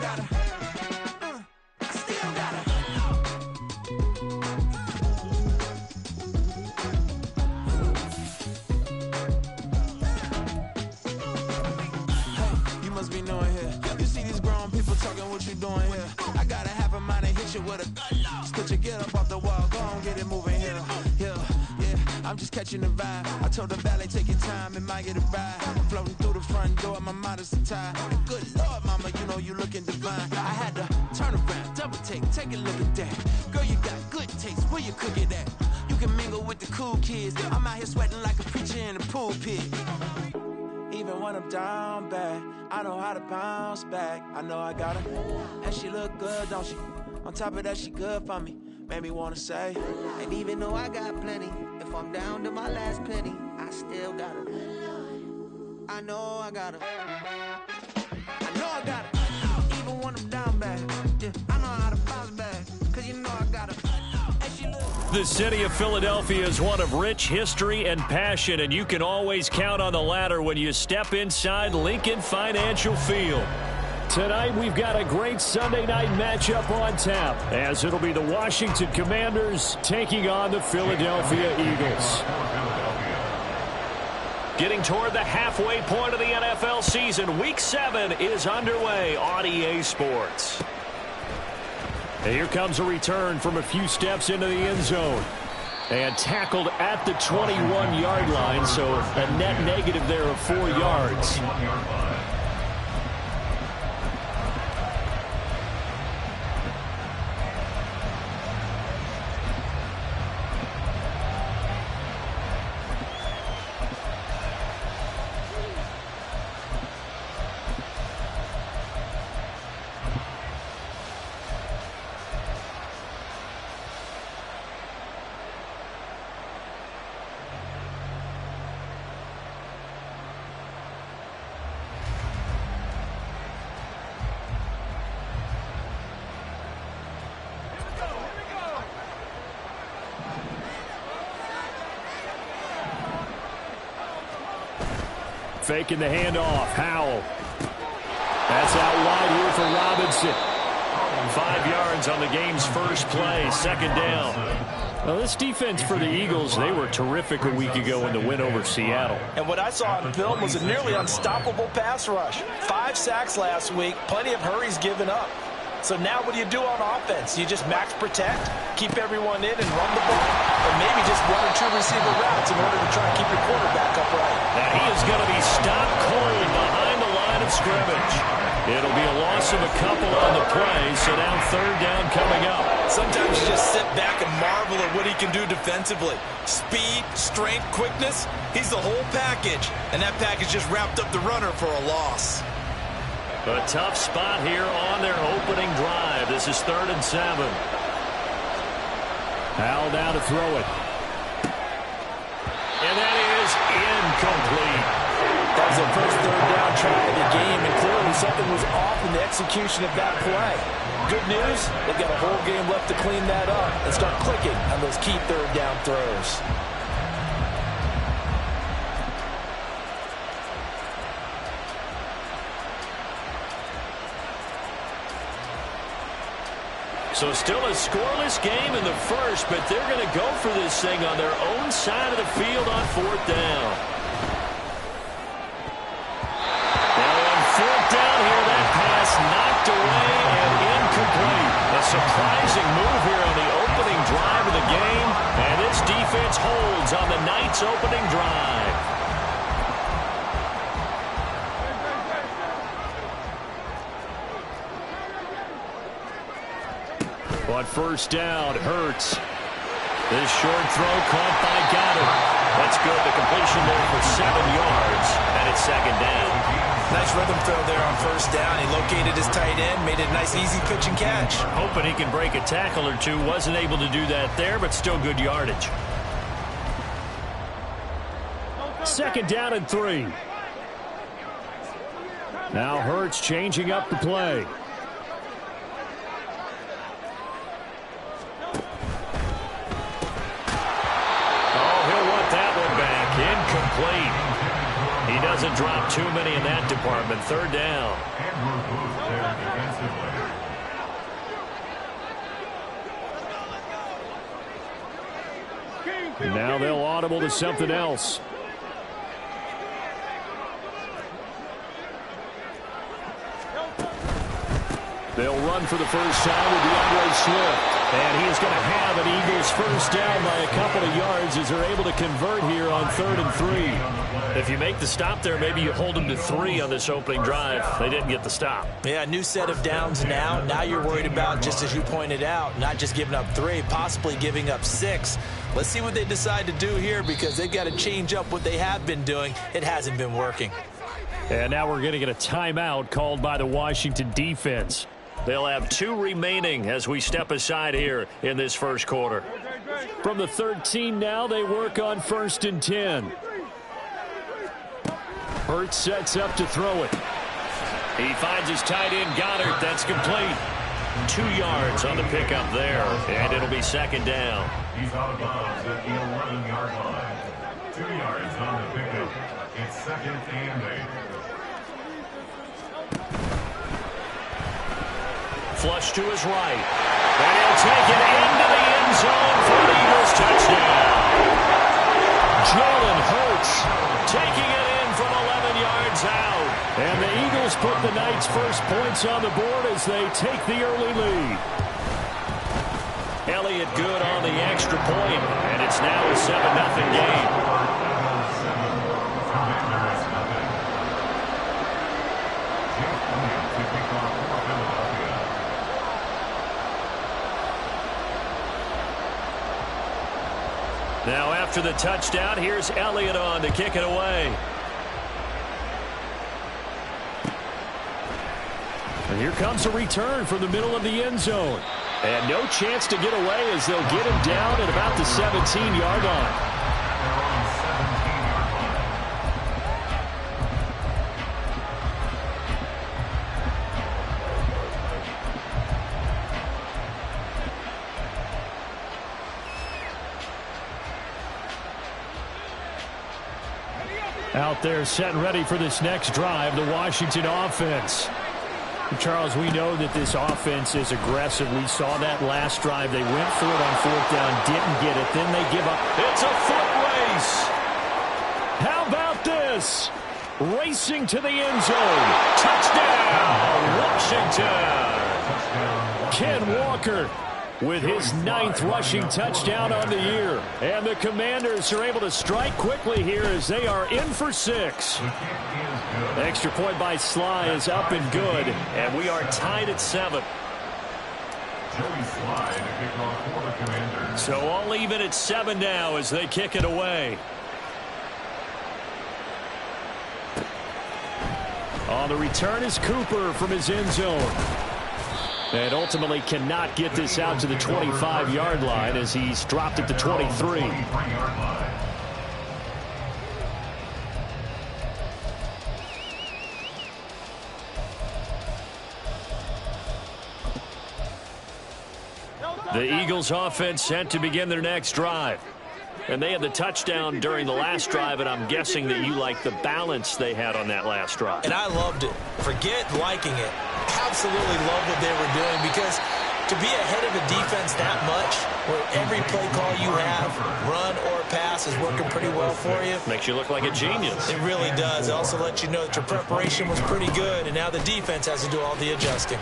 gotta, I still gotta. Hey, you must be new in here. You see these grown people talking, what you doing here? I gotta have a mind and hit you with a Just put your get up off the wall, go on, get it moving here. Yeah, I'm just catching the vibe. I told the valet, take your time, it might get a ride. I'm floating through the front door, my mind is tied. And good Lord, mama, you know you looking divine. I had to turn around, double take a look at that. Girl, you got good taste, where you cook it at? You can mingle with the cool kids. I'm out here sweating like a preacher in the pulpit. Even when I'm down bad, I know how to bounce back. I know I got her, and she look good, don't she? On top of that, she good for me. Made me wanna say, and even though I got plenty, if I'm down to my last penny, I still got her. I know I got her. I know I got her. Even when I'm down bad, yeah, I know how to bounce back. Cause you know I got her. The city of Philadelphia is one of rich history and passion, and you can always count on the latter when you step inside Lincoln Financial Field. Tonight, we've got a great Sunday night matchup on tap, as it'll be the Washington Commanders taking on the Philadelphia Eagles. Getting toward the halfway point of the NFL season, Week 7 is underway on EA Sports. And here comes a return from a few steps into the end zone. And tackled at the 21-yard line, so a net negative there of 4 yards. Faking the handoff. Howell. That's out wide here for Robinson. 5 yards on the game's first play. Second down. Well, this defense for the Eagles, they were terrific a week ago in the win over Seattle. And what I saw on film was a nearly unstoppable pass rush. 5 sacks last week. Plenty of hurries given up. So now what do you do on offense? You just max protect, keep everyone in and run the ball, or maybe just 1 or 2 receiver routes in order to try and keep your quarterback upright. And he is going to be stopped cold behind the line of scrimmage. It'll be a loss of a couple on the play, so now third down coming up. Sometimes you just sit back and marvel at what he can do defensively. Speed, strength, quickness, he's the whole package. And that package just wrapped up the runner for a loss. A tough spot here on their opening drive. This is 3rd and 7. Howell down to throw it. And that is incomplete. That was the first third down try of the game, and clearly something was off in the execution of that play. Good news, they've got a whole game left to clean that up and start clicking on those key third down throws. So still a scoreless game in the first, but they're going to go for this thing on their own side of the field on 4th down. Now on 4th down here, that pass knocked away and incomplete. A surprising move here on the opening drive of the game, and this defense holds on the night's opening drive. On 1st down, Hurts. This short throw caught by Goddard. That's good. The completion there for 7 yards, and it's 2nd down. Nice rhythm throw there on 1st down. He located his tight end, made it a nice, easy pitch and catch. Hoping he can break a tackle or two. Wasn't able to do that there, but still good yardage. 2nd down and 3. Now Hurts changing up the play. He doesn't Hasn't dropped too many in that department. Third down. And now they'll audible to something else. They'll run for the first time with DeAndre Swift. And he is going to have an Eagles first down by a couple of yards as they're able to convert here on 3rd and 3. If you make the stop there, maybe you hold them to 3 on this opening drive. They didn't get the stop. Yeah, new set of downs now. Now you're worried about, just as you pointed out, not just giving up 3, possibly giving up 6. Let's see what they decide to do here because they've got to change up what they have been doing. It hasn't been working. And now we're going to get a timeout called by the Washington defense. They'll have 2 remaining as we step aside here in this first quarter. From the 13 now, they work on 1st and 10. Hurts sets up to throw it. He finds his tight end, Goddard. That's complete. 2 yards on the pickup there, and it'll be 2nd down. He's out of bounds at the 11-yard line. 2 yards on the pickup. It's 2nd and 8. Flush to his right. And he'll take it into the end zone for an Eagles touchdown. Jalen Hurts taking it in from 11 yards out. And the Eagles put the night's first points on the board as they take the early lead. Elliott good on the extra point, and it's now a 7-0 game. Now after the touchdown, here's Elliott on to kick it away. And here comes a return from the middle of the end zone. And no chance to get away as they'll get him down at about the 17-yard line. Out there set and ready for this next drive, the Washington offense. Charles, we know that this offense is aggressive. We saw that last drive. They went for it on 4th down, didn't get it. Then they give up. It's a foot race. How about this? Racing to the end zone. Touchdown, Washington. Ken Walker with his 9th rushing touchdown on the year. And the Commanders are able to strike quickly here as they are in for 6. Extra point by Sly is up and good, and we are tied at 7. So all even at 7 now as they kick it away. On the return is Cooper from his end zone. And ultimately cannot get this out to the 25-yard line as he's dropped at the 23. The Eagles offense set to begin their next drive. And they had the touchdown during the last drive, and I'm guessing that you like the balance they had on that last drive. And I loved it. Forget liking it. Absolutely love what they were doing because to be ahead of a defense that much, where every play call you have, run or pass, is working pretty well for you. Makes you look like a genius. It really does. It also lets you know that your preparation was pretty good, and now the defense has to do all the adjusting.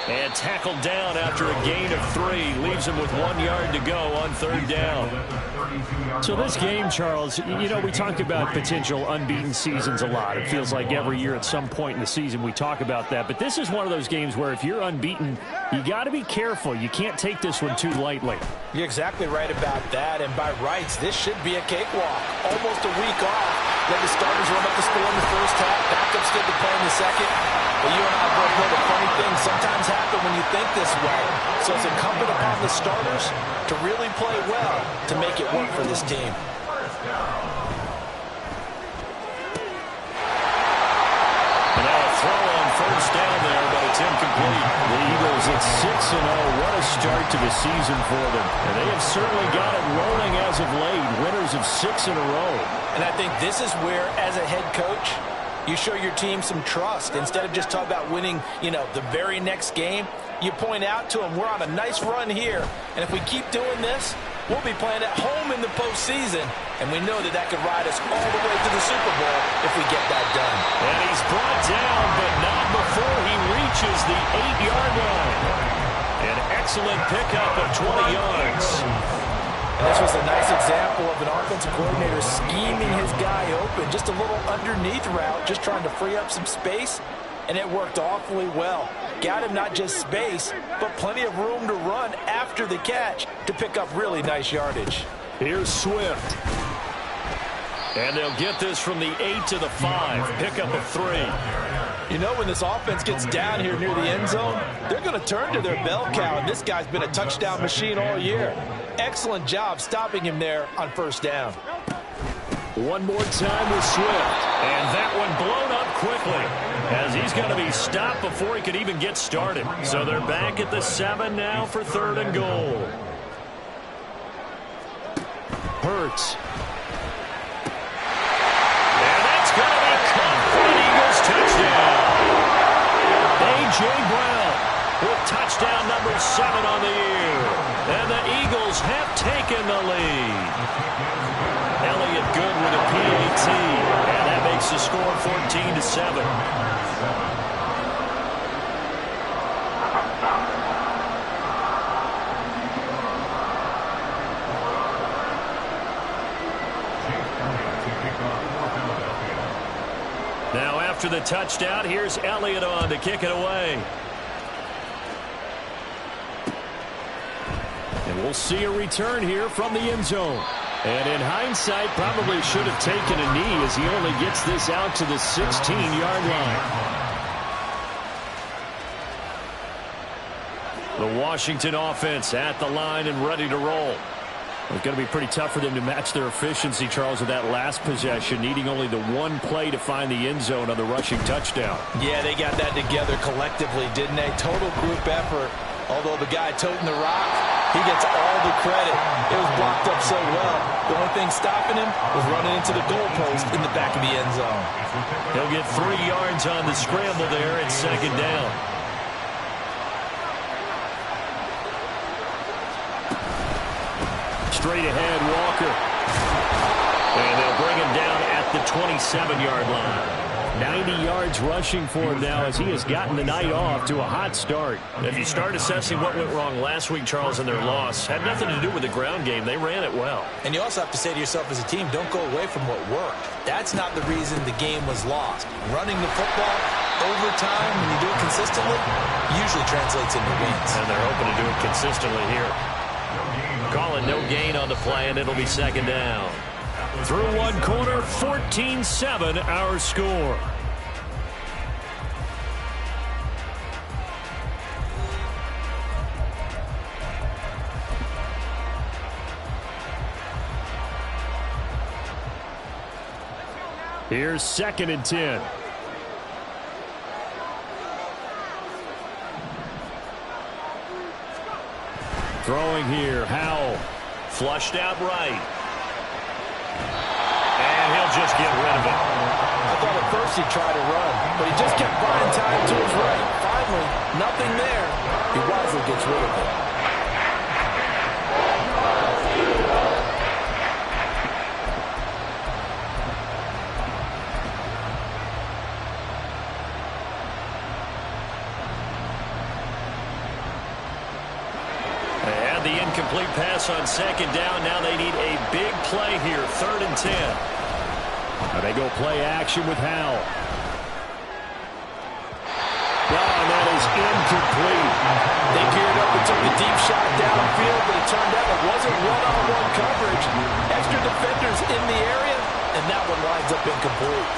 And tackled down after a gain of 3. Leaves him with 1 yard to go on 3rd down. So this game, Charles, you know, we talk about potential unbeaten seasons a lot. It feels like every year at some point in the season we talk about that. But this is one of those games where if you're unbeaten, you got to be careful. You can't take this one too lightly. You're exactly right about that. And by rights, this should be a cakewalk. Almost a week off. Let the starters run up the score in the first half. Backups get to play in the second. But you and I both know the funny things sometimes happen when you think this way. So it's incumbent upon the starters to really play well to make it work for this team. And now a throw on 1st down there, but it's incomplete. The Eagles at 6-0. What a start to the season for them. And they have certainly got it rolling as of late. Winners of 6 in a row. And I think this is where, as a head coach, You show your team some trust. Instead of just talking about winning, the very next game, you point out to them, we're on a nice run here. And if we keep doing this, we'll be playing at home in the postseason. And we know that could ride us all the way to the Super Bowl if we get that done. And he's brought down, but not before he reaches the 8-yard line. An excellent pickup of 20 yards. And this was a nice example of an offensive coordinator scheming his guy open. Just a little underneath route, just trying to free up some space. And it worked awfully well. Got him not just space, but plenty of room to run after the catch to pick up really nice yardage. Here's Swift. And they'll get this from the 8 to the 5. Pickup of 3. When this offense gets down here near the end zone, they're going to turn to their bell cow, and this guy's been a touchdown machine all year. Excellent job stopping him there on first down. One more time with Swift. And that one blown up quickly, as he's going to be stopped before he could even get started. So they're back at the 7 now for 3rd and goal. Hurts. And that's going to be caught for an Eagles touchdown. A.J. Brown with touchdown number 7 on the year. And the Eagles have taken the lead. Elliott good with a PAT. And that makes the score 14-7. Now after the touchdown, here's Elliott on to kick it away. And we'll see a return here from the end zone. And in hindsight, probably should have taken a knee as he only gets this out to the 16-yard line. The Washington offense at the line and ready to roll. It's going to be pretty tough for them to match their efficiency, Charles, with that last possession, needing only the one play to find the end zone on the rushing touchdown. Yeah, they got that together collectively, didn't they? Total group effort. Although the guy toting the rock, he gets all the credit. It was blocked up so well. The only thing stopping him was running into the goalpost in the back of the end zone. He'll get 3 yards on the scramble there at 2nd down. Straight ahead, Walker. And they'll bring him down at the 27-yard line. 90 yards rushing for him now as he has gotten the night off to a hot start. If you start assessing what went wrong last week, Charles, in their loss, had nothing to do with the ground game. They ran it well. And you also have to say to yourself as a team, don't go away from what worked. That's not the reason the game was lost. Running the football over time, when you do it consistently, usually translates into wins. And they're hoping to do it consistently here. Calling no gain on the play, and it'll be 2nd down. Through one quarter, 14-7 our score. Here's 2nd and 10. Throwing here, Howell. Flushed out right. And he'll just get rid of it. I thought at first he'd try to run, but he just kept buying time to his right. Finally, nothing there. He wisely gets rid of it. The incomplete pass on 2nd down. Now they need a big play here. 3rd and 10. Now they go play action with Howell. And that is incomplete. They geared up and took the deep shot downfield, but it turned out it wasn't one-on-one coverage. Extra defenders in the area, and that one lines up incomplete.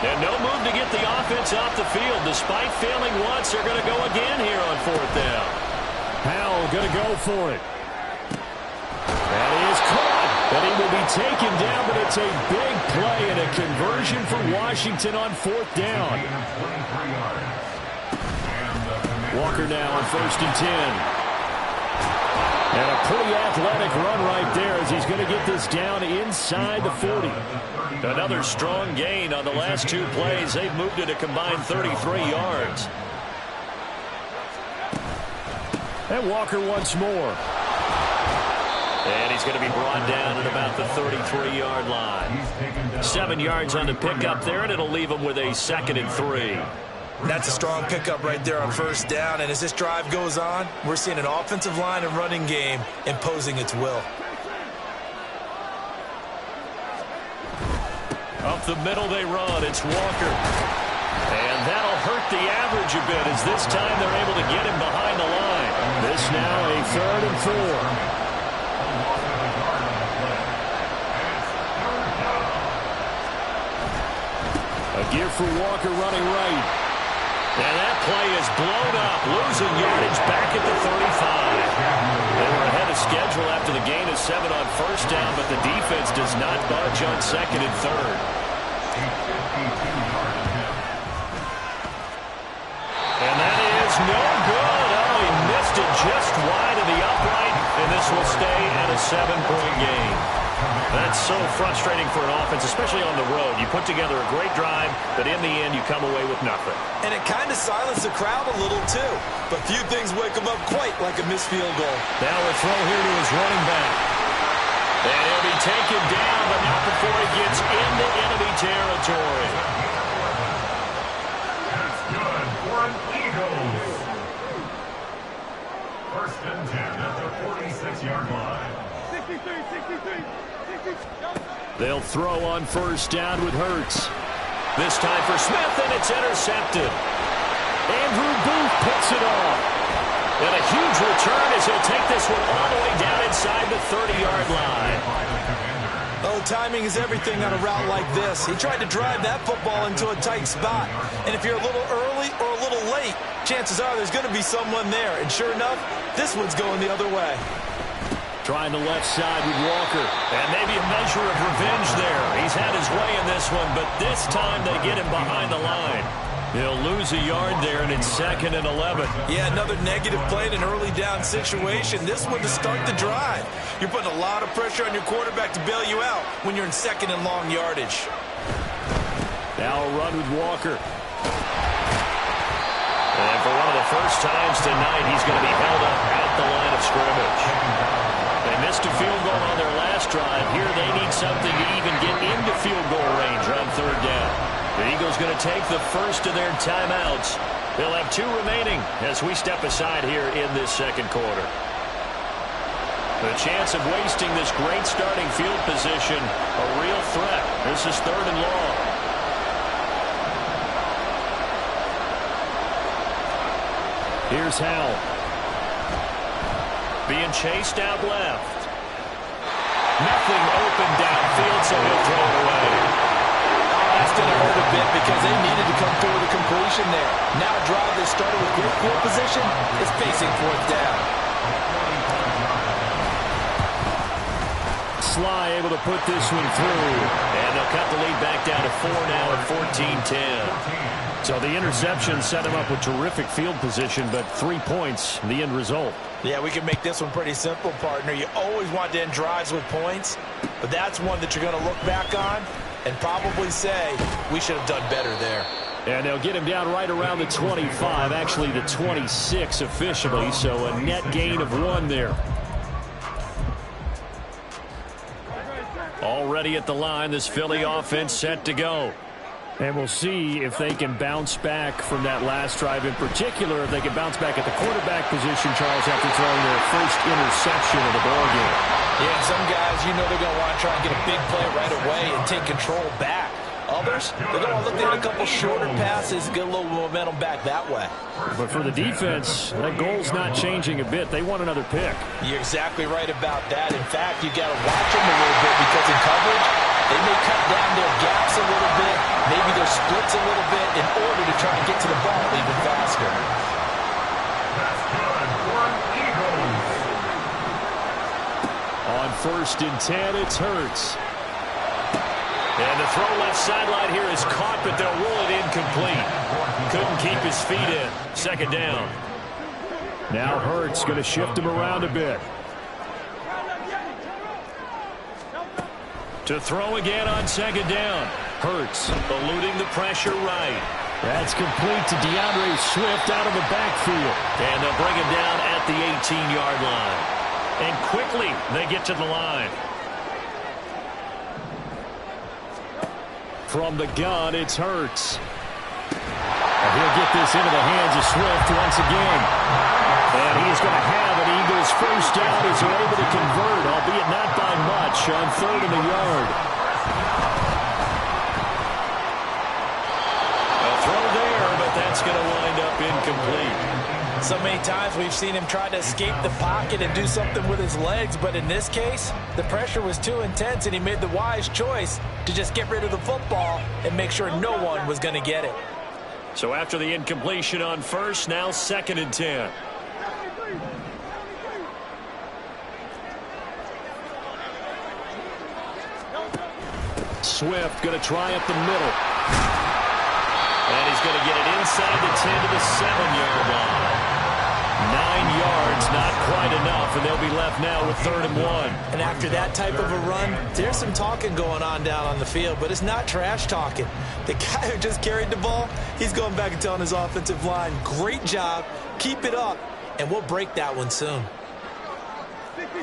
And no move to get the offense off the field. Despite failing once, they're going to go again here on 4th down. Howell going to go for it. That is caught. And he will be taken down, but it's a big play and a conversion for Washington on 4th down. Walker now on 1st and 10. And a pretty athletic run right there as he's going to get this down inside the 40. Another strong gain on the last two plays. They've moved it a combined 33 yards. And Walker once more. And he's going to be brought down at about the 33-yard line. 7 yards on the pickup there, and it'll leave him with a 2nd and 3. That's a strong pickup right there on first down, and as this drive goes on, we're seeing an offensive line and running game imposing its will. Up the middle they run. It's Walker. And that'll hurt the average a bit as this time they're able to get him behind the line. This now a 3rd and 4. A gear for Walker running right. And that play is blown up, losing yardage back at the 35. They were ahead of schedule after the gain of 7 on first down, but the defense does not budge on 2nd and 3rd. And that is no good. Oh, he missed it just wide of the upright, and this will stay at a 7-point game. That's so frustrating for an offense, especially on the road. You put together a great drive, but in the end, you come away with nothing. And it kind of silenced the crowd a little, too. But few things wake them up quite like a missed field goal. Now a throw here to his running back. And he'll be taken down, but not before he gets into enemy territory. That's good for an Eagles. 1st and 10 at the 46-yard line. 63. They'll throw on first down with Hurts. This time for Smith, and it's intercepted. Andrew Booth picks it off. And a huge return as he'll take this one all the way down inside the 30-yard line. Oh, timing is everything on a route like this. He tried to drive that football into a tight spot. And if you're a little early or a little late, chances are there's going to be someone there. And sure enough, this one's going the other way. Trying the left side with Walker. And maybe a measure of revenge there. He's had his way in this one, but this time they get him behind the line. He'll lose a yard there, and it's 2nd and 11. Yeah, another negative play in an early down situation. This one to start the drive. You're putting a lot of pressure on your quarterback to bail you out when you're in 2nd and long yardage. Now a run with Walker. And for one of the first times tonight, he's going to be held up at the line of scrimmage. They missed a field goal on their last drive. Here they need something to even get into field goal range on 3rd down. The Eagles going to take the first of their timeouts. They'll have 2 remaining as we step aside here in this 2nd quarter. The chance of wasting this great starting field position, a real threat. This is 3rd and long. Here's Howell. Being chased out left. Nothing open downfield, so he'll throw it away. Oh, that's going to hurt a bit because they needed to come through with a completion there. Now a drive that started with great field position is facing 4th down. Sly able to put this one through. And they'll cut the lead back down to 4 now at 14-10. So the interception set him up with terrific field position, but 3 points, the end result. Yeah, we can make this one pretty simple, partner. You always want to end drives with points, but that's one that you're going to look back on and probably say, we should have done better there. And they'll get him down right around the 25, actually the 26 officially, so a net gain of 1 there. Already at the line, this Philly offense set to go. And we'll see if they can bounce back from that last drive. In particular, if they can bounce back at the quarterback position, Charles, after throwing their first interception of the ballgame. Yeah, some guys, you know they're going to want to try and get a big play right away and take control back. Others, they're going to look at a couple shorter passes and get a little momentum back that way. But for the defense, that goal's not changing a bit. They want another pick. You're exactly right about that. In fact, you got to watch them a little bit because in coverage, they may cut down their gaps a little bit, maybe their splits a little bit in order to try and get to the ball even faster. That's good for an Eagles. On 1st and 10, it's Hurts. And the throw left sideline here is caught, but they'll roll it incomplete. Couldn't keep his feet in. 2nd down. Now Hurts going to shift him around a bit. To throw again on second down. Hurts eluding the pressure right. That's complete to DeAndre Swift out of the backfield. And they'll bring him down at the 18-yard line. And quickly they get to the line. From the gun, it's Hurts. And he'll get this into the hands of Swift once again. And he is going to have an Eagles first down as they're able to convert, albeit not by much, on 3rd and a yard. A throw there, but that's going to wind up incomplete. So many times we've seen him try to escape the pocket and do something with his legs, but in this case, the pressure was too intense and he made the wise choice to just get rid of the football and make sure no one was going to get it. So after the incompletion on first, now 2nd and 10. Swift going to try up the middle. And he's going to get it inside the 10 to the 7-yard line. 9 yards, not quite enough, and they'll be left now with 3rd and 1. And after that type of a run, there's some talking going on down on the field, but it's not trash talking. The guy who just carried the ball, he's going back and telling his offensive line, great job, keep it up, and we'll break that one soon.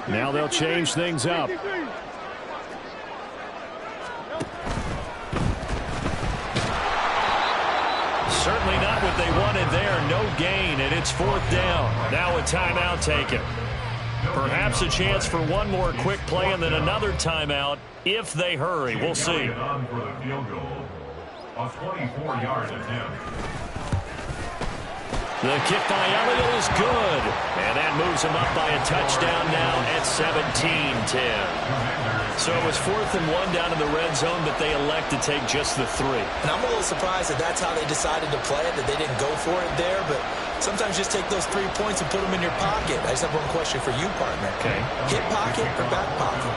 Now they'll change things up. Certainly not what they wanted there. No gain, and it's 4th down. Now a timeout taken. Perhaps a chance for one more quick play and then another timeout if they hurry. We'll see. On for the field goal. A 24-yard attempt. The kick by Elliott is good. And that moves him up by a touchdown now at 17-10. So it was 4th and 1 down in the red zone, but they elect to take just the 3. And I'm a little surprised that that's how they decided to play it, that they didn't go for it there. But sometimes just take those 3 points and put them in your pocket. I just have one question for you, partner. Okay. Hip pocket or back pocket?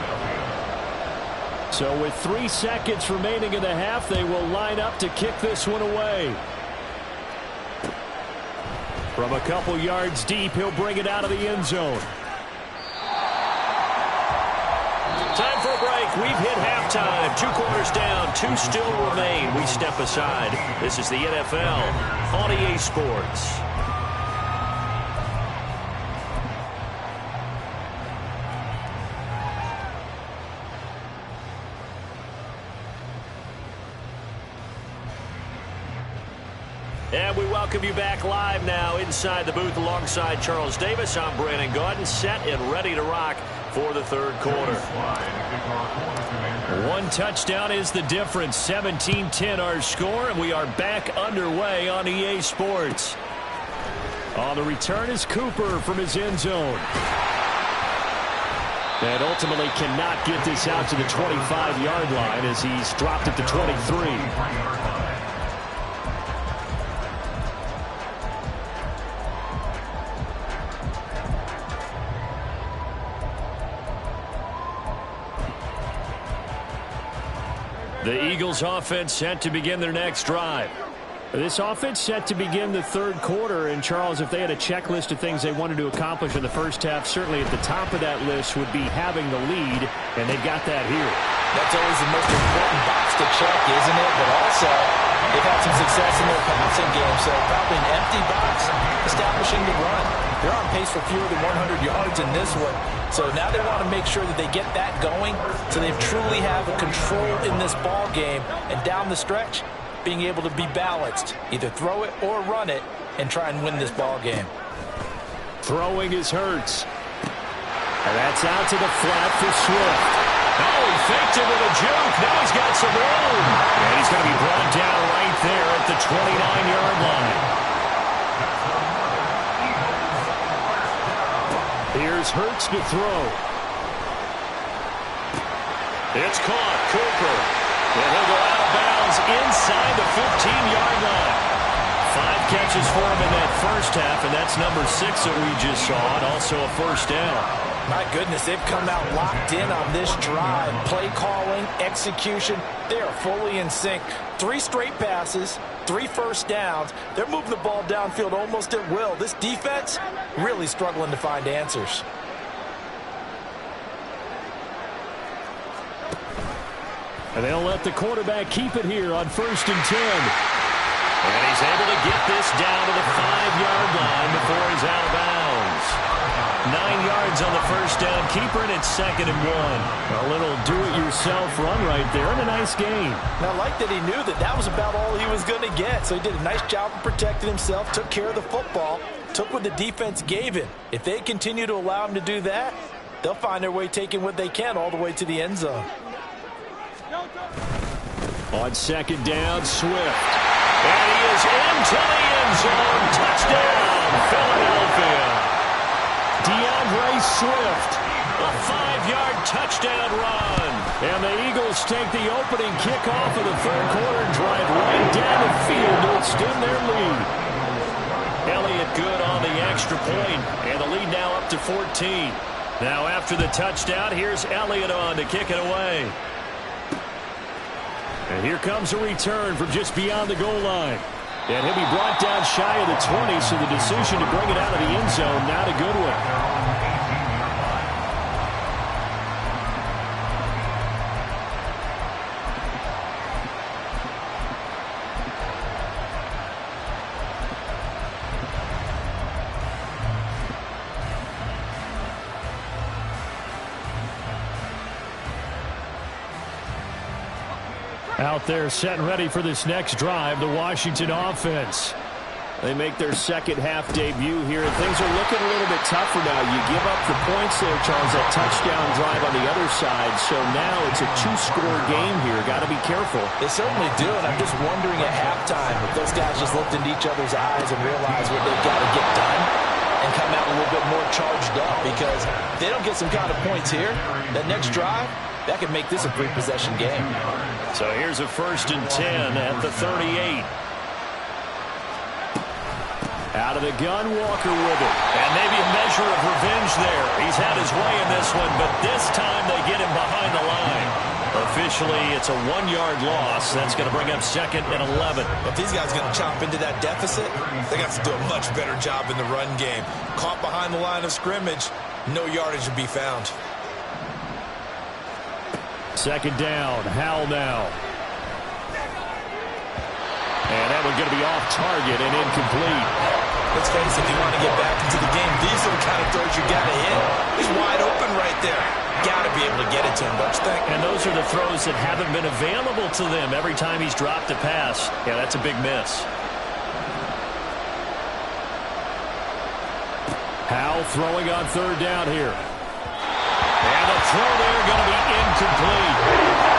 So with 3 seconds remaining in the half, they will line up to kick this one away. From a couple yards deep, he'll bring it out of the end zone. Time for a break. We've hit halftime. 2 quarters down. 2 still remain. We step aside. This is the NFL on EA Sports. And we welcome you back live now inside the booth alongside Charles Davis. I'm Brandon Gaudin, set and ready to rock for the 3rd quarter. 1 touchdown is the difference. 17-10 our score, and we are back underway on EA Sports. On the return is Cooper from his end zone. And ultimately cannot get this out to the 25-yard line as he's dropped at the 23. The Eagles offense set to begin their next drive. This offense set to begin the 3rd quarter. And, Charles, if they had a checklist of things they wanted to accomplish in the first half, certainly at the top of that list would be having the lead, and they've got that here. That's always the most important box to check, isn't it? But also, they've had some success in their passing game, so probably an empty box establishing the run. They're on pace for fewer than 100 yards in this one. So now they want to make sure that they get that going so they truly have a control in this ball game. And down the stretch, being able to be balanced. Either throw it or run it and try and win this ball game. Throwing is Hurts. And that's out to the flat for Swift. Oh, he faked it with a juke. Now he's got some room. And he's going to be brought down right there at the 29-yard line. Here's Hurts to throw. It's caught. Cooper. And he'll go out of bounds inside the 15-yard line. 5 catches for him in that first half, and that's number 6 that we just saw, and also a first down. My goodness, they've come out locked in on this drive. Play calling, execution, they are fully in sync. 3 straight passes, 3 first downs. They're moving the ball downfield almost at will. This defense really struggling to find answers. And they'll let the quarterback keep it here on 1st and 10. And he's able to get this down to the 5-yard line before he's out of bounds. 9 yards on the first down keeper, and it's 2nd and 1. A little do-it-yourself run right there, and a nice gain. Now, I like that he knew that that was about all he was going to get, so he did a nice job of protecting himself, took care of the football, took what the defense gave him. If they continue to allow him to do that, they'll find their way taking what they can all the way to the end zone. On 2nd down, Swift. And he is into the end zone. Touchdown, Philadelphia. DeAndre Swift, a 5-yard touchdown run. And the Eagles take the opening kickoff of the 3rd quarter and drive right down the field to extend their lead. Elliott good on the extra point, and the lead now up to 14. Now after the touchdown, here's Elliott on to kick it away. And here comes a return from just beyond the goal line. And he'll be brought down shy of the 20, so the decision to bring it out of the end zone, not a good one. Out there set and ready for this next drive, the Washington offense. They make their second half debut here, and things are looking a little bit tougher now. You give up the points there, Charles, that touchdown drive on the other side. So now it's a 2-score game here. Got to be careful. They certainly do, and I'm just wondering at halftime if those guys just looked into each other's eyes and realized what they've got to get done and come out a little bit more charged up, because if they don't get some kind of points here, that next drive, that could make this a 3-possession game. So here's a 1st and 10 at the 38. Out of the gun, Walker with it. And maybe a measure of revenge there. He's had his way in this one, but this time they get him behind the line. Officially, it's a 1-yard loss. That's going to bring up 2nd and 11. If these guys are going to chop into that deficit, they got to do a much better job in the run game. Caught behind the line of scrimmage, no yardage to be found. 2nd down, Howell now. And that one's going to be off target and incomplete. Let's face it, if you want to get back into the game, these are the kind of throws you got to hit. He's wide open right there. Got to be able to get it to him, don't you think? And those are the throws that haven't been available to them every time he's dropped a pass. Yeah, that's a big miss. Howell throwing on 3rd down here. And the throw there going to be incomplete.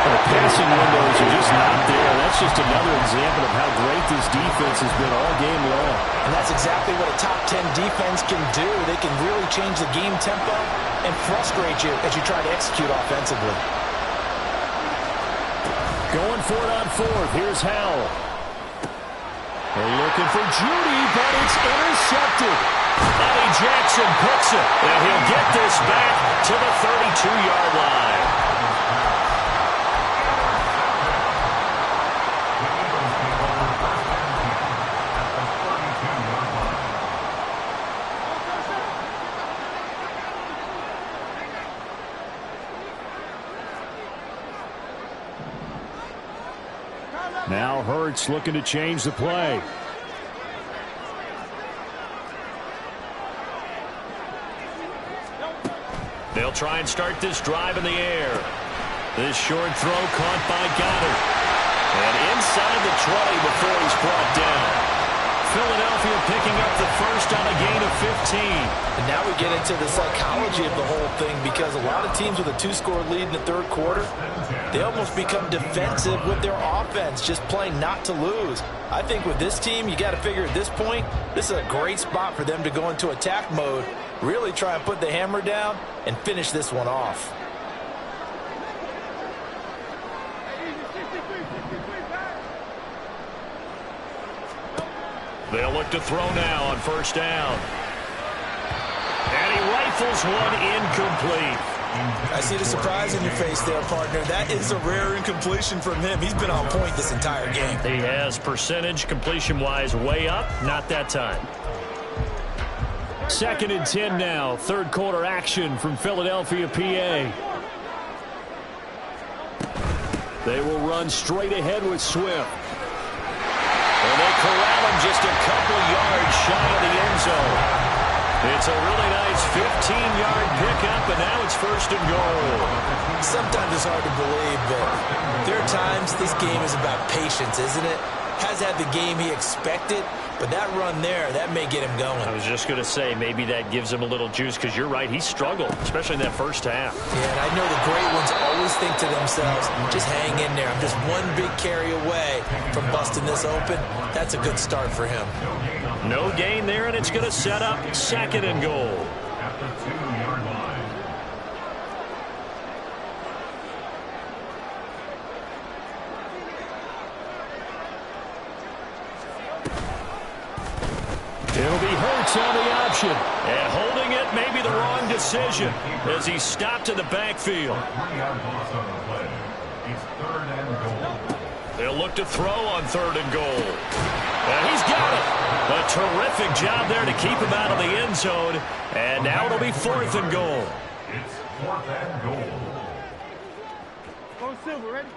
The passing windows are just not there. That's just another example of how great this defense has been all game long. And that's exactly what a top 10 defense can do. They can really change the game tempo and frustrate you as you try to execute offensively. Going for it on 4th. Here's Howell. They're looking for Judy, but it's intercepted. Eddie Jackson picks it, and he'll get this back to the 32-yard line. Now Hurts looking to change the play. They'll try and start this drive in the air. This short throw caught by Goddard. And inside the 20 before he's brought down. Philadelphia picking up the first on a gain of 15. And now we get into the psychology of the whole thing, because a lot of teams with a 2-score lead in the 3rd quarter, they almost become defensive with their offense, just playing not to lose. I think with this team, you got to figure at this point, this is a great spot for them to go into attack mode, really try and put the hammer down and finish this one off. They'll look to throw now on 1st down. And he rifles one incomplete. I see the surprise in your face there, partner. That is a rare incompletion from him. He's been on point this entire game. He has percentage completion-wise way up. Not that time. 2nd and 10 now. 3rd quarter action from Philadelphia, PA. They will run straight ahead with Swift. And they corral him just a couple yards shy of the end zone. It's a really nice 15-yard pickup, and now it's 1st and goal. Sometimes it's hard to believe, but there are times this game is about patience, isn't it? Has had the game he expected, but that run there, that may get him going. I was just going to say, maybe that gives him a little juice, because you're right, he struggled, especially in that first half. Yeah, and I know the great ones always think to themselves, just hang in there. I'm just one big carry away from busting this open. That's a good start for him. No gain there, and it's going to set up 2nd and goal. At the 2-yard line. It'll be Hurts on the option. And holding it may be the wrong decision as he stopped in the backfield. 3-yard loss on the play. It's 3rd and goal. They'll look to throw on 3rd and goal. And he's got it. A terrific job there to keep him out of the end zone. And now it'll be 4th and goal. It's 4th and goal. Go Silver, ready?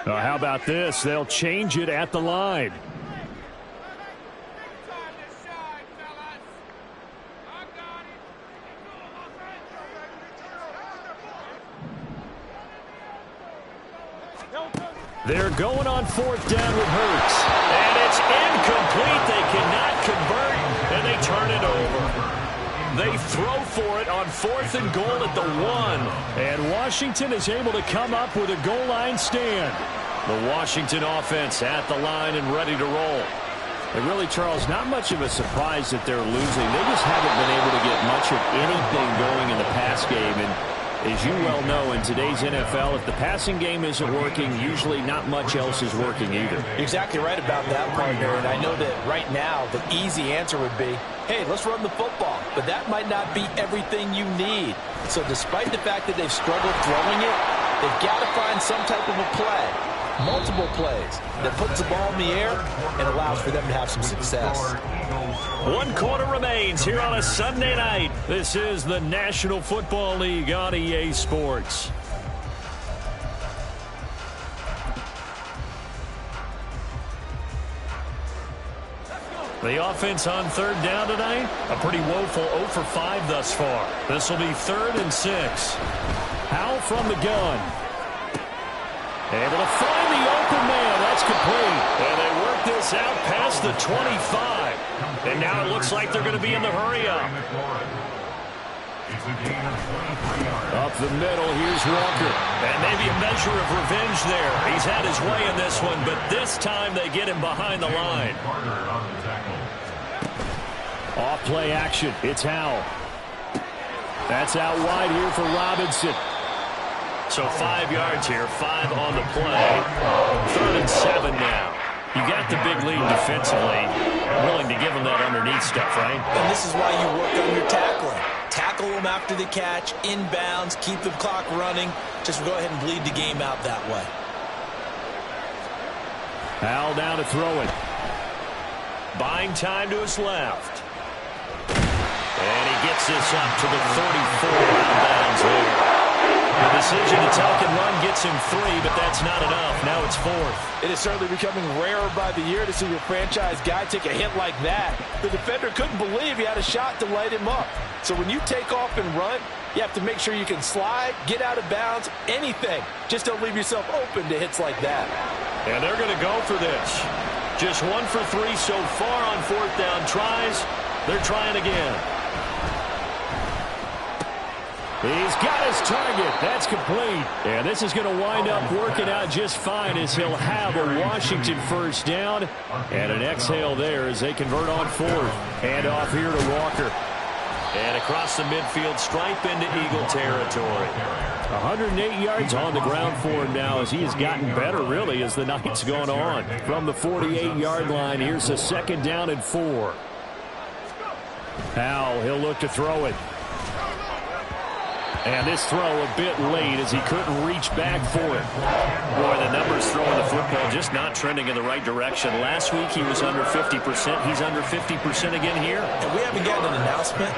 How about this? They'll change it at the line. They're going on 4th down with Hurts. And it's incomplete. They cannot convert, and they turn it over. They throw for it on 4th and goal at the 1. And Washington is able to come up with a goal line stand. The Washington offense at the line and ready to roll. And really, Charles, not much of a surprise that they're losing. They just haven't been able to get much of anything going in the pass game. And as you well know, in today's NFL, if the passing game isn't working, usually not much else is working either. Exactly right about that, partner. And I know that right now the easy answer would be, hey, let's run the football. But that might not be everything you need. So despite the fact that they've struggled throwing it, they've got to find some type of a play, multiple plays, that puts the ball in the air and allows for them to have some success. 1 quarter remains here on a Sunday night. This is the National Football League on EA Sports. The offense on 3rd down tonight, a pretty woeful 0 for 5 thus far. This will be 3rd and 6. Howell from the gun. Able to find the open man. That's complete. And they work this out past the 25. And now it looks like they're going to be in the hurry-up. Up the middle, here's Walker. And maybe a measure of revenge there. He's had his way in this one, but this time they get him behind the line. Off play action. It's Howell. That's out wide here for Robinson. So 5 yards here, 5 on the play. 3rd and 7 now. You got the big lead defensively. Willing to give them that underneath stuff, right? And this is why you work on your tackling. Tackle them after the catch, inbounds, keep the clock running. Just go ahead and bleed the game out that way. Howell down to throw it. Buying time to his left. And he gets this up to the 34 out of bounds there. The decision to tuck and run gets him 3, but that's not enough. Now it's 4th. It is certainly becoming rarer by the year to see your franchise guy take a hit like that. The defender couldn't believe he had a shot to light him up. So when you take off and run, you have to make sure you can slide, get out of bounds, anything. Just don't leave yourself open to hits like that. And they're going to go for this. Just 1 for 3 so far on 4th down tries. They're trying again. He's got his target. That's complete. And this is going to wind up working out just fine as he'll have a Washington 1st down. And an exhale there as they convert on 4th. Hand off here to Walker. And across the midfield stripe into Eagle territory. 108 yards on the ground for him now as he has gotten better really as the night's gone on. From the 48-yard line, here's a 2nd down and 4. Howell, he'll look to throw it. And this throw a bit late as he couldn't reach back for it. Boy, the numbers throwing the football just not trending in the right direction. Last week he was under 50%. He's under 50% again here. And we haven't gotten an announcement,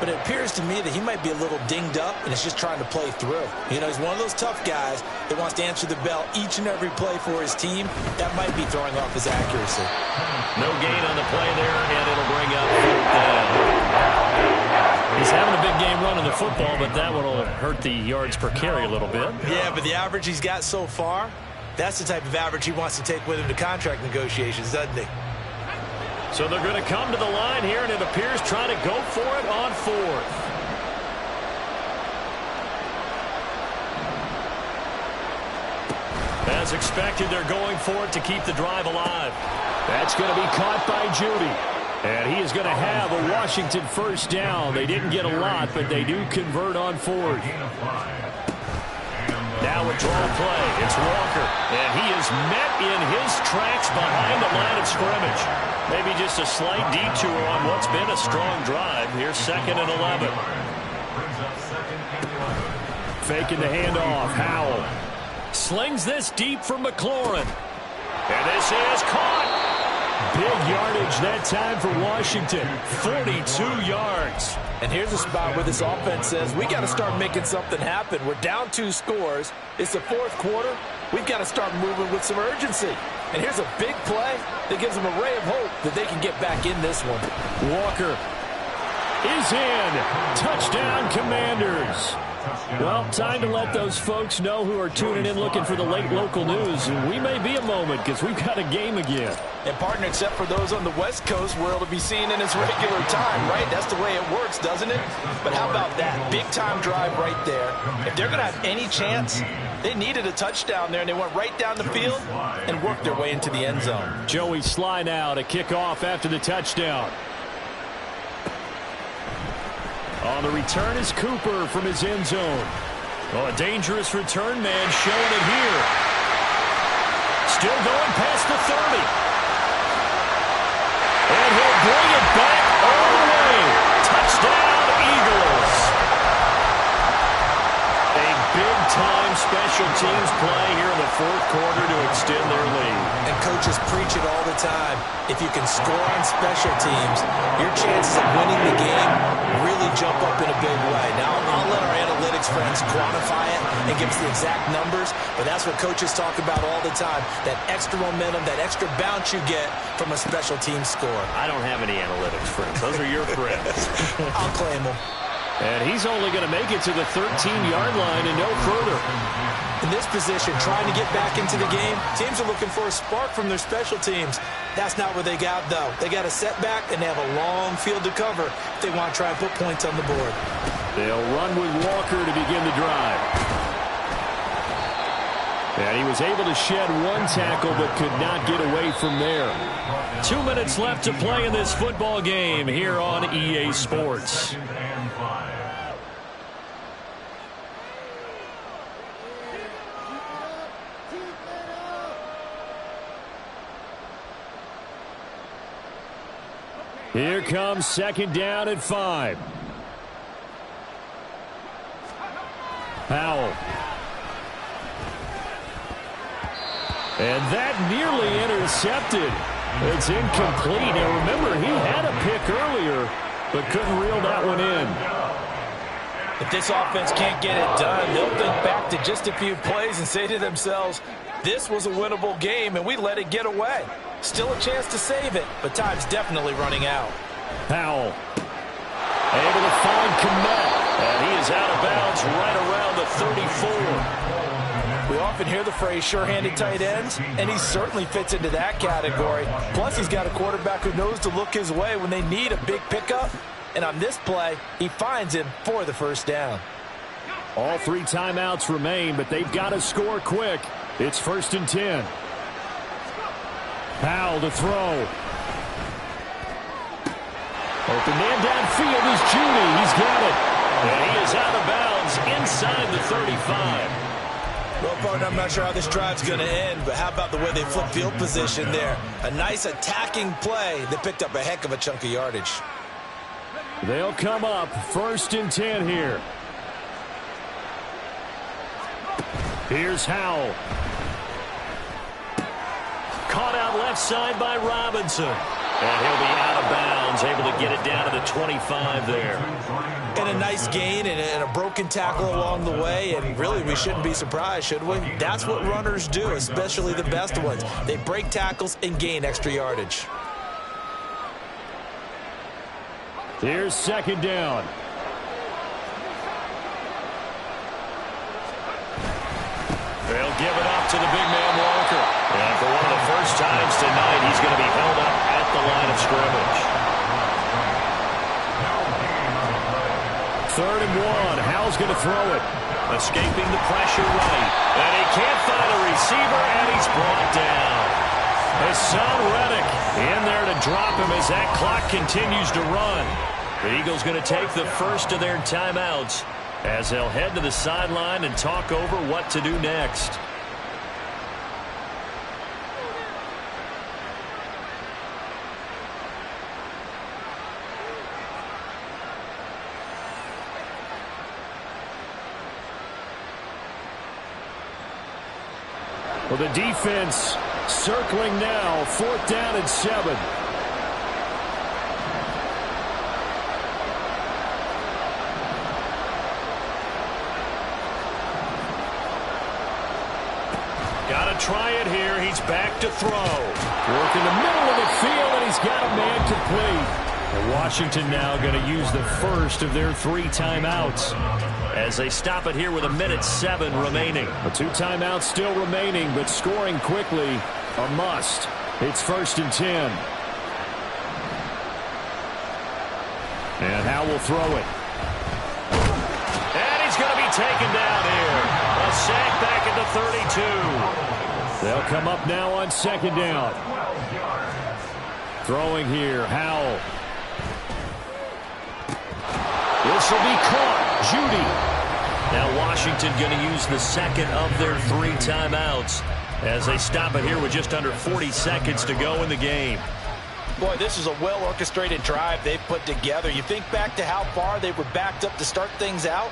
but it appears to me that he might be a little dinged up and is just trying to play through. You know, he's one of those tough guys that wants to answer the bell each and every play for his team. That might be throwing off his accuracy. No gain on the play there, and it'll bring up 4th down. He's having a big game running the football, but that one will hurt the yards per carry a little bit. Yeah, but the average he's got so far, that's the type of average he wants to take with him to contract negotiations, doesn't he? So they're going to come to the line here, and it appears trying to go for it on 4th. As expected, they're going for it to keep the drive alive. That's going to be caught by Judy. And he is going to have a Washington 1st down. They didn't get a lot, but they do convert on 4th. Now a draw play. It's Walker. And he is met in his tracks behind the line of scrimmage. Maybe just a slight detour on what's been a strong drive. Here's 2nd and 11. Faking the handoff. Howell slings this deep for McLaurin. And this is caught. Big yardage that time for Washington. 42 yards. And here's a spot where this offense says, we got to start making something happen. We're down 2 scores. It's the 4th quarter. We've got to start moving with some urgency. And here's a big play that gives them a ray of hope that they can get back in this one. Walker is in. Touchdown, Commanders. Well, time to let those folks know who are tuning in looking for the late local news. And we may be a moment because we've got a game again. And, partner, except for those on the West Coast where it'll be seen in its regular time, right? That's the way it works, doesn't it? But how about that big-time drive right there? If they're going to have any chance, they needed a touchdown there, and they went right down the field and worked their way into the end zone. Joey Sly now to kick off after the touchdown. On the return is Cooper from his end zone. Oh, a dangerous return man showing it here. Still going past the 30. And he'll bring it back all the way. Touchdown, Eagles. A big-time special teams play here in the 4th quarter to extend their lead. And coaches preach it all the time. If you can score on special teams, your chances of winning the game really jump up in a big way. Now, I'll let our analytics friends quantify it and give us the exact numbers, but that's what coaches talk about all the time, that extra momentum, that extra bounce you get from a special team score. I don't have any analytics friends. Those are your friends. I'll claim them. And he's only going to make it to the 13-yard line and no further. In this position, trying to get back into the game, teams are looking for a spark from their special teams. That's not what they got, though. They got a setback, and they have a long field to cover if they want to try and put points on the board. They'll run with Walker to begin the drive. And he was able to shed one tackle but could not get away from there. 2 minutes left to play in this football game here on EA Sports. Here comes 2nd down at 5. Howell. And that nearly intercepted. It's incomplete. Now remember, he had a pick earlier, but couldn't reel that one in. If this offense can't get it done, they'll think back to just a few plays and say to themselves, this was a winnable game, and we let it get away. Still a chance to save it, but time's definitely running out. Powell able to find Kmet, and he is out of bounds right around the 34. We often hear the phrase sure-handed tight ends, and he certainly fits into that category. Plus, he's got a quarterback who knows to look his way when they need a big pickup. And on this play, he finds him for the 1st down. All 3 timeouts remain, but they've got to score quick. It's 1st and 10. Powell to throw. Open man downfield is Judy. He's got it. And he is out of bounds inside the 35. Well, partner, I'm not sure how this drive's going to end, but how about the way they flip field position there? A nice attacking play that picked up a heck of a chunk of yardage. They'll come up 1st and 10 here. Here's Howell. Caught out left side by Robinson. And he'll be out of bounds, able to get it down to the 25 there. And a nice gain and a broken tackle along the way, and really we shouldn't be surprised, should we? That's what runners do, especially the best ones. They break tackles and gain extra yardage. Here's second down. They'll give it up to the big man Walker. And for one of the first times tonight, he's going to be held up at the line of scrimmage. 3rd and 1. Howell's going to throw it. Escaping the pressure right. And he can't find a receiver, and he's brought down. Hassan Reddick in there to drop him as that clock continues to run. The Eagles going to take the first of their timeouts as they'll head to the sideline and talk over what to do next. Well, the defense circling now, 4th down and 7. Got to try it here. He's back to throw. Work in the middle of the field, and he's got a man complete. And Washington now going to use the first of their 3 timeouts as they stop it here with 1:07 remaining. The 2 timeouts still remaining, but scoring quickly a must. It's 1st and 10. And Howell will throw it. And he's going to be taken down here. A sack back at the 32. They'll come up now on 2nd down. Throwing here, Howell. This will be caught. Judy. Now Washington going to use the 2nd of their 3 timeouts as they stop it here with just under 40 seconds to go in the game. Boy, this is a well-orchestrated drive they've put together. You think back to how far they were backed up to start things out,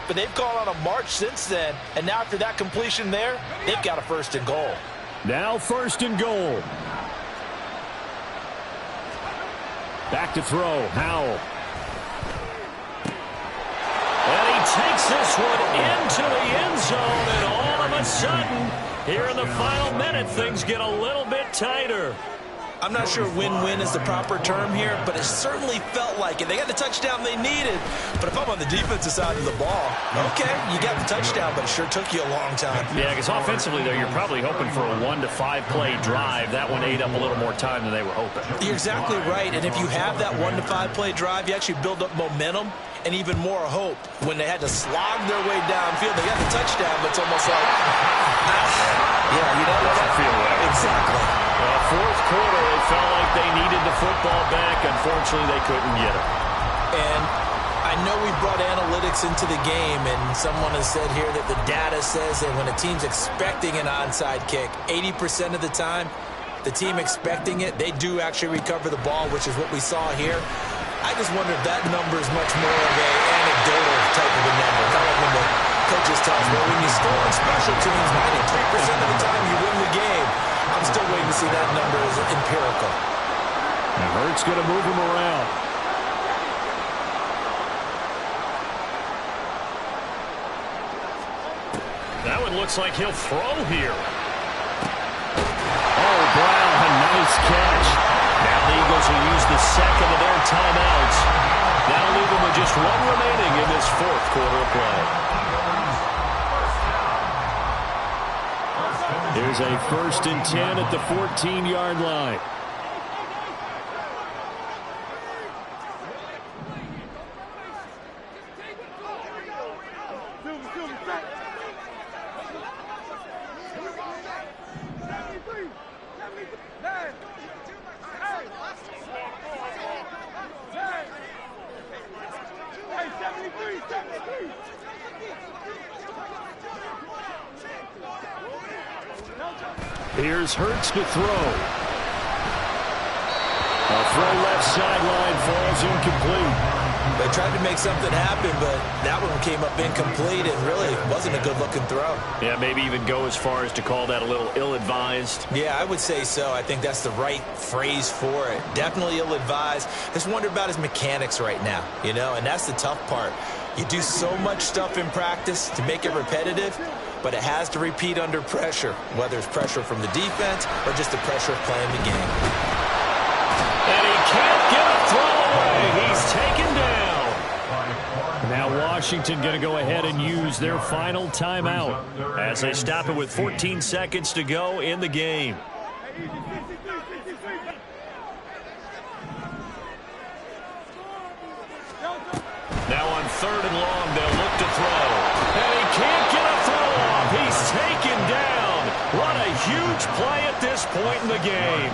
but they've gone on a march since then, and now after that completion there, they've got a 1st and goal. Now 1st and goal. Back to throw, Howell. And he takes this one into the end zone, and all of a sudden, here in the final minute, things get a little bit tighter. I'm not sure win-win is the proper term here, but it certainly felt like it. They got the touchdown they needed, but if I'm on the defensive side of the ball, okay, you got the touchdown, but it sure took you a long time. Yeah, because offensively, though, you're probably hoping for a 1 to 5 play drive. That one ate up a little more time than they were hoping. You're exactly right, and if you have that 1 to 5 play drive, you actually build up momentum and even more hope. When they had to slog their way downfield, they got the touchdown, but it's almost like, yeah, you know what? I feel that. Exactly. Well, 4th quarter, they felt like they needed the football back. Unfortunately, they couldn't get it. And I know we brought analytics into the game, and someone has said here that the data says that when a team's expecting an onside kick, 80% of the time, the team expecting it, they do actually recover the ball, which is what we saw here. I just wonder if that number is much more of a anecdotal type of a number. Kind of when the coaches tell us, well, when you score on special teams, 93% of the time you win the game. I'm still waiting to see that number as empirical. And Hurts going to move him around. That one looks like he'll throw here. Oh, Brown, a nice catch. Now the Eagles will use the 2nd of their timeouts. That'll leave them with just 1 remaining in this 4th quarter of play. Here's a 1st and 10 at the 14-yard line. Here's Hurts to throw. A throw left sideline falls incomplete. They tried to make something happen, but that one came up incomplete and really wasn't a good-looking throw. Yeah, maybe even go as far as to call that a little ill-advised. Yeah, I would say so. I think that's the right phrase for it. Definitely ill-advised. Just wonder about his mechanics right now, you know, and that's the tough part. You do so much stuff in practice to make it repetitive, but it has to repeat under pressure, whether it's pressure from the defense or just the pressure of playing the game. And he can't get a throw away. He's taken down. Now Washington going to go ahead and use their final timeout as they stop it with 14 seconds to go in the game. Now on 3rd and long, they'll look to throw. And he can't get a throw off. He's taken down. What a huge play at this point in the game.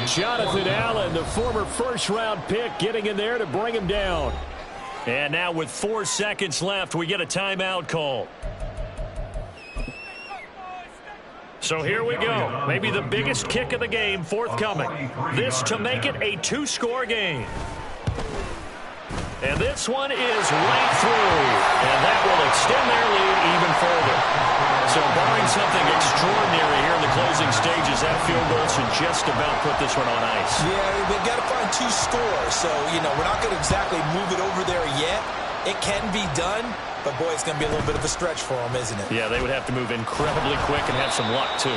Jonathan Allen, the former first-round pick, getting in there to bring him down. And now with 4 seconds left, we get a timeout call. So here we go. Maybe the biggest kick of the game forthcoming. This to make it a 2-score game. And this one is right through. And that will extend their lead even further. So barring something extraordinary here in the closing stages, that field goal should just about put this one on ice. Yeah, they've got to find 2 scores. So, you know, we're not going to exactly move it over there yet. It can be done, but, boy, it's going to be a little bit of a stretch for them, isn't it? Yeah, they would have to move incredibly quick and have some luck, too.